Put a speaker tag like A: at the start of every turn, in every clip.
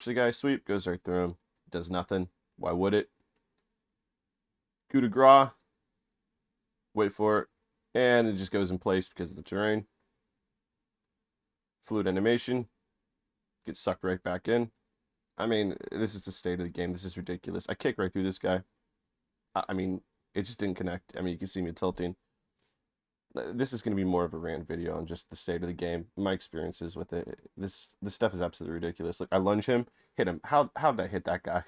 A: The guy sweep goes right through him. Does nothing. Why would it? Coup de grace. Wait for it. And it just goes in place because of the terrain. Fluid animation. Gets sucked right back in. I mean, this is the state of the game. This is ridiculous. I kick right through this guy. I mean, it just didn't connect. I mean, you can see me tilting. This is going to be more of a rant video on just the state of the game, my experiences with it. This stuff is absolutely ridiculous. Look, I lunge him, hit him. How did I hit that guy?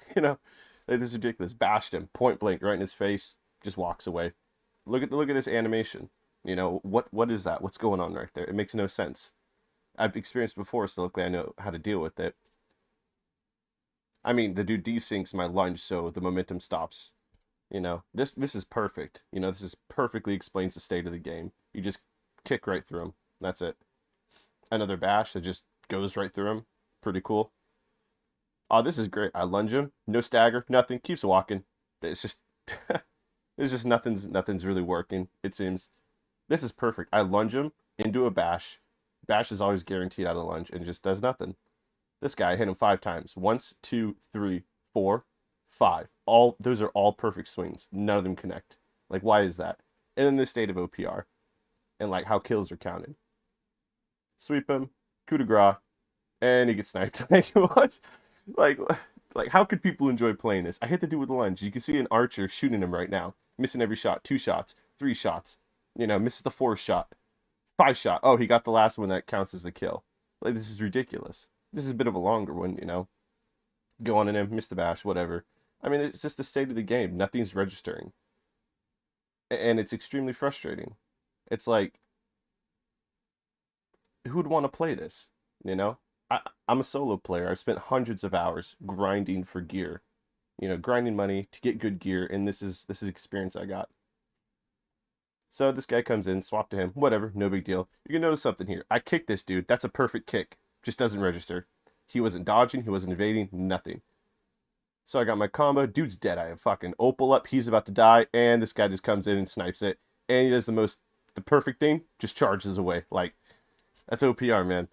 A: This is ridiculous. Bashed him, point blank, right in his face. Just walks away. Look at this animation. What is that? What's going on right there? It makes no sense. I've experienced before, so luckily I know how to deal with it. I mean, the dude desyncs my lunge, so the momentum stops. This is perfect. This is perfectly explains the state of the game. You just kick right through him. That's it. Another bash that just goes right through him. Pretty cool. Oh, this is great. I lunge him. No stagger. Nothing. Keeps walking. It's just it's just nothing's really working, it seems. This is perfect. I lunge him into a bash. Bash is always guaranteed out of lunge and just does nothing. This guy hit him 5 times. Once, two, three, four, five. All those are all perfect swings. None of them connect. Like, why is that? And in this state of OPR, and like how kills are counted. Sweep him, coup de grace, and he gets sniped. Like what? Like like how could people enjoy playing this? I hit the dude with a lunge. You can see an archer shooting him right now, missing every shot. 2 shots, 3 shots. Misses the 4th shot. 5 shot. Oh, he got the last one that counts as the kill. Like, this is ridiculous. This is a bit of a longer one. Go on in him, miss the bash, whatever. I mean, it's just the state of the game. Nothing's registering. And it's extremely frustrating. It's like, who'd want to play this? You know? I'm a solo player. I've spent hundreds of hours grinding for gear. Grinding money to get good gear, and this is experience I got. So this guy comes in, swap to him, whatever, no big deal. You can notice something here. I kicked this dude. That's a perfect kick. Just doesn't register. He wasn't dodging, he wasn't evading, nothing. So I got my combo. Dude's dead. I have fucking Opal up. He's about to die. And this guy just comes in and snipes it. And he does the perfect thing. Just charges away. Like, that's OPR, man.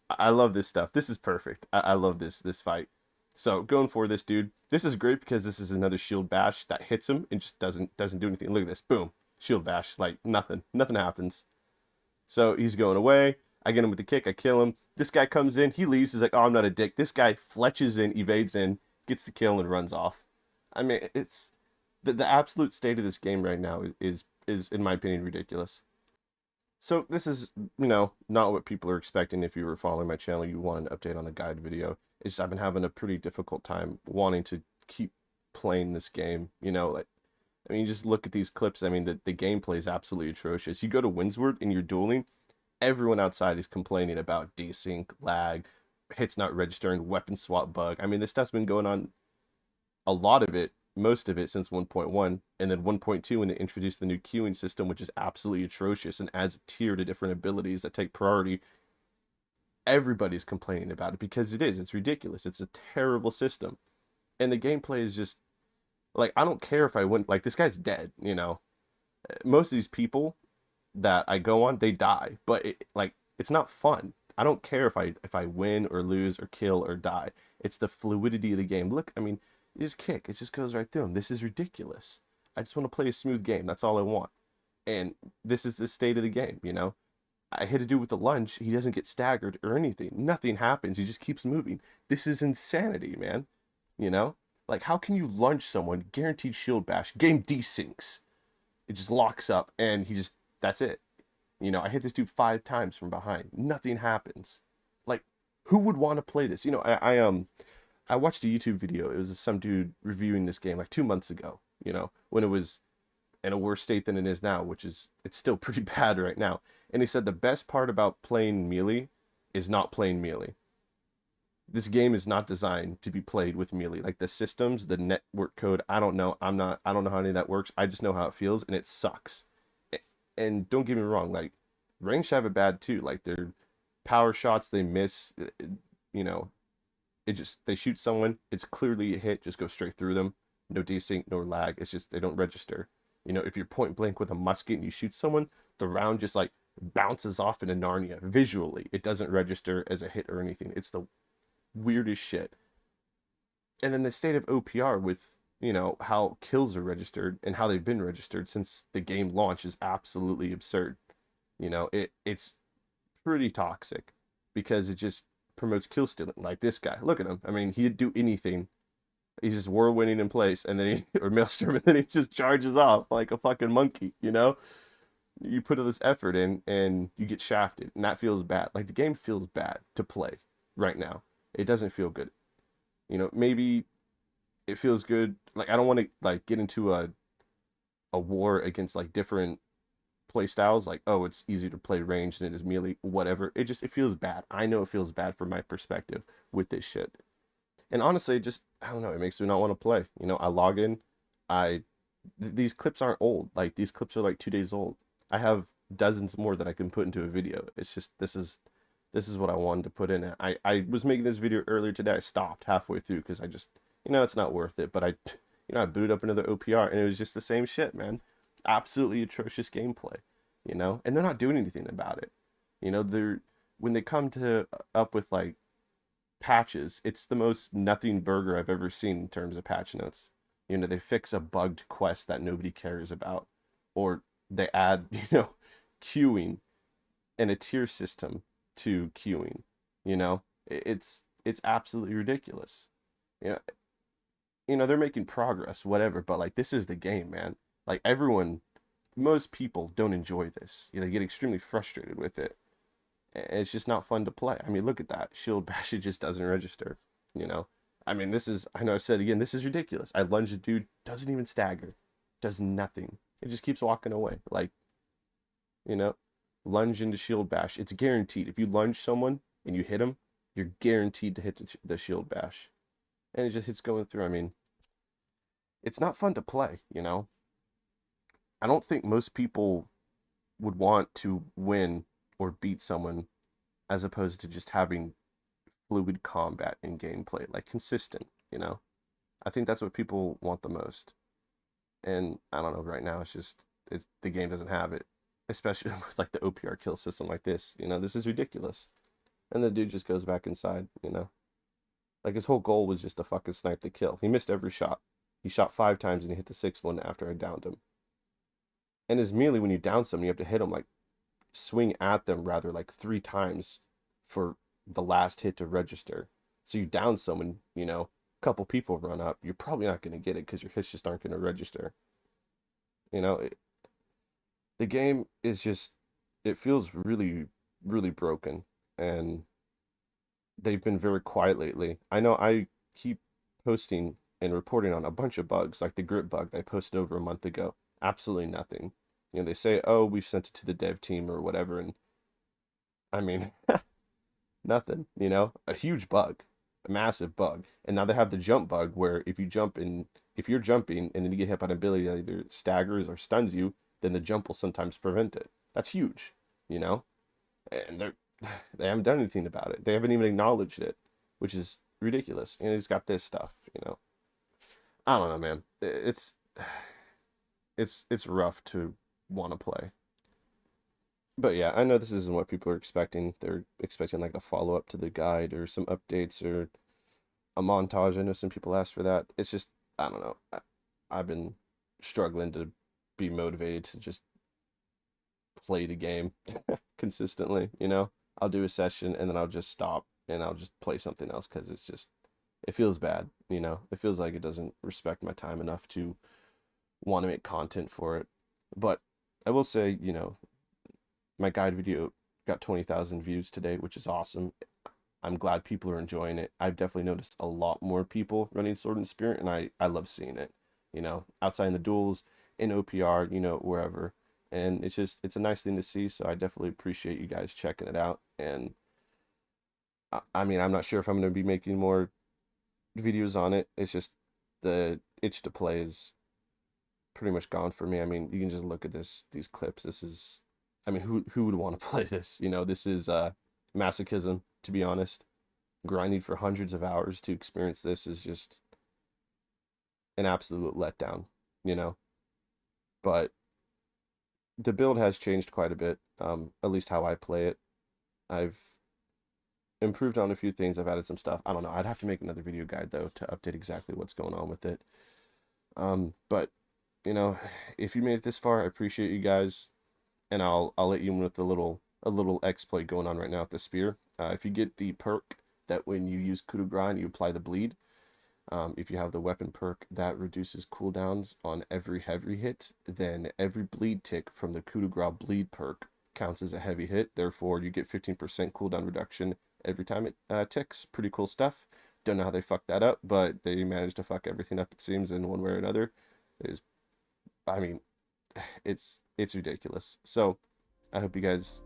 A: I love this stuff. This is perfect. I love this fight. So going for this dude. This is great because this is another shield bash that hits him and just doesn't do anything. Look at this. Boom. Shield bash. Like, nothing. Nothing happens. So he's going away. I get him with the kick. I kill him. This guy comes in. He leaves. He's like, oh, I'm not a dick. This guy fletches in, evades in, gets the kill, and runs off. I mean, it's the absolute state of this game right now is in my opinion ridiculous. So this is, not what people are expecting. If you were following my channel, you want an update on the guide video. It's just I've been having a pretty difficult time wanting to keep playing this game. Like, I mean, you just look at these clips. I mean, the gameplay is absolutely atrocious. You go to Windsward and you're dueling, everyone outside is complaining about desync, lag, hits not registering, weapon swap bug. I mean, this stuff's been going on, a lot of it, most of it since 1.1, and then 1.2 when they introduced the new queuing system, which is absolutely atrocious and adds a tier to different abilities that take priority. Everybody's complaining about it because it's ridiculous. It's a terrible system. And the gameplay is just, like, I don't care if I win, like, this guy's dead. Most of these people that I go on, they die, but it's not fun. I don't care if I win or lose or kill or die. It's the fluidity of the game. Look, I mean, you just kick, it just goes right through them. This is ridiculous. I just want to play a smooth game. That's all I want. And this is the state of the game. I hit a dude with the lunge. He doesn't get staggered or anything. Nothing happens. He just keeps moving. This is insanity, man. You know? Like, how can you lunge someone, guaranteed shield bash, game desyncs? It just locks up and that's it. I hit this dude 5 times from behind. Nothing happens. Like, who would want to play this? I watched a YouTube video. It was some dude reviewing this game like 2 months ago, when it was in a worse state than it is now, it's still pretty bad right now. And he said the best part about playing melee is not playing melee. This game is not designed to be played with melee. Like, the systems, the network code, I don't know. I don't know how any of that works. I just know how it feels, and it sucks. And don't get me wrong, like, range have it bad too. Like, their power shots they miss, you know, they shoot someone, it's clearly a hit, just go straight through them. No desync, no lag. It's just they don't register. If you're point blank with a musket and you shoot someone, the round just like bounces off into Narnia visually. It doesn't register as a hit or anything. It's the weirdest shit. And then the state of OPR with, you know, how kills are registered and how they've been registered since the game launch is absolutely absurd. You know, it's pretty toxic because it just promotes kill stealing. Like this guy, look at him. I mean, he'd do anything. He's just war winning in place, and then he or Maelstrom, and then he just charges off like a fucking monkey. You know, you put all this effort in, and you get shafted, and that feels bad. Like the game feels bad to play right now. It doesn't feel good. You know, maybe it feels good. Like I don't want to like get into a war against like different play styles. Like, oh, it's easier to play ranged than it is melee. Whatever. It feels bad. I know it feels bad from my perspective with this shit. And honestly, just I don't know. It makes me not want to play. You know, I log in. I these clips aren't old. Like these clips are like 2 days old. I have dozens more that I can put into a video. It's just this is what I wanted to put in. I was making this video earlier today. I stopped halfway through because I just, you know, it's not worth it. But I booted up another OPR and it was just the same shit, man. Absolutely atrocious gameplay, you know, and they're not doing anything about it. You know, they're when they come to up with like patches, it's the most nothing burger I've ever seen in terms of patch notes. You know, they fix a bugged quest that nobody cares about, or they add, you know, queuing and a tier system to queuing. You know, it's absolutely ridiculous. You know, they're making progress, whatever, but like this is the game, man. Like everyone, most people don't enjoy this. You know, they get extremely frustrated with it. It's just not fun to play. I mean, look at that. Shield bash, it just doesn't register, you know? I mean, I know I said again, this is ridiculous. I lunge a dude, doesn't even stagger, does nothing. It just keeps walking away. Like, you know, lunge into shield bash. It's guaranteed. If you lunge someone and you hit them, you're guaranteed to hit the shield bash. And it just hits going through. I mean, it's not fun to play, you know? I don't think most people would want to win or beat someone as opposed to just having fluid combat in gameplay, like consistent, you know? I think that's what people want the most. And I don't know, right now it's the game doesn't have it, especially with like the OPR kill system like this. You know, this is ridiculous. And the dude just goes back inside, you know? Like his whole goal was just to fucking snipe the kill. He missed every shot. He shot 5 times and he hit the sixth one after I downed him. And his melee, when you down someone, you have to hit him like swing at them rather like 3 times for the last hit to register. So you down someone, you know, a couple people run up, you're probably not going to get it because your hits just aren't going to register. You know, the game is just, it feels really, really broken. And they've been very quiet lately. I know I keep posting and reporting on a bunch of bugs, like the grip bug that I posted over a month ago. Absolutely nothing. You know, they say, oh, we've sent it to the dev team or whatever. And I mean, nothing, you know, a huge bug, a massive bug. And now they have the jump bug where if you're jumping and then you get hit by an ability that either staggers or stuns you, then the jump will sometimes prevent it. That's huge, you know? And they haven't done anything about it. They haven't even acknowledged it, which is ridiculous. And it's got this stuff, you know? I don't know, man. It's rough to want to play. But yeah, I know this isn't what people are expecting. They're expecting like a follow-up to the guide or some updates or a montage. I know some people ask for that. It's just, I don't know. I've been struggling to be motivated to just play the game consistently, you know? I'll do a session and then I'll just stop and I'll just play something else because it feels bad, you know? It feels like it doesn't respect my time enough to want to make content for it. But I will say, you know, my guide video got 20,000 views today, which is awesome. I'm glad people are enjoying it. I've definitely noticed a lot more people running Sword and Spirit, and I love seeing it, you know, outside in the duels, in OPR, you know, wherever. And it's a nice thing to see, so I definitely appreciate you guys checking it out. And I mean, I'm not sure if I'm going to be making more videos on it. It's just the itch to play is pretty much gone for me. I mean, you can just look at these clips. This is, I mean, who would want to play this? You know, this is masochism, to be honest. Grinding for hundreds of hours to experience this is just an absolute letdown, you know. But the build has changed quite a bit, at least how I play it. I've improved on a few things. I've added some stuff. I don't know. I'd have to make another video guide though to update exactly what's going on with it. But you know, if you made it this far, I appreciate you guys, and I'll let you in with a little exploit going on right now with the spear. If you get the perk that when you use coup de grace, you apply the bleed. If you have the weapon perk that reduces cooldowns on every heavy hit, then every bleed tick from the coup de grace bleed perk counts as a heavy hit. Therefore, you get 15% cooldown reduction every time it ticks. Pretty cool stuff. Don't know how they fucked that up, but they managed to fuck everything up, it seems, in one way or another. I mean, it's ridiculous. So, I hope you guys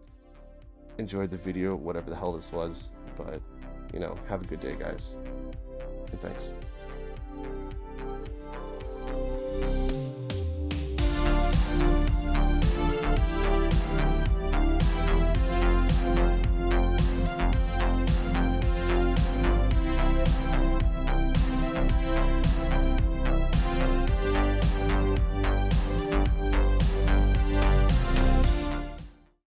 A: enjoyed the video, whatever the hell this was. But, you know, have a good day, guys. And thanks.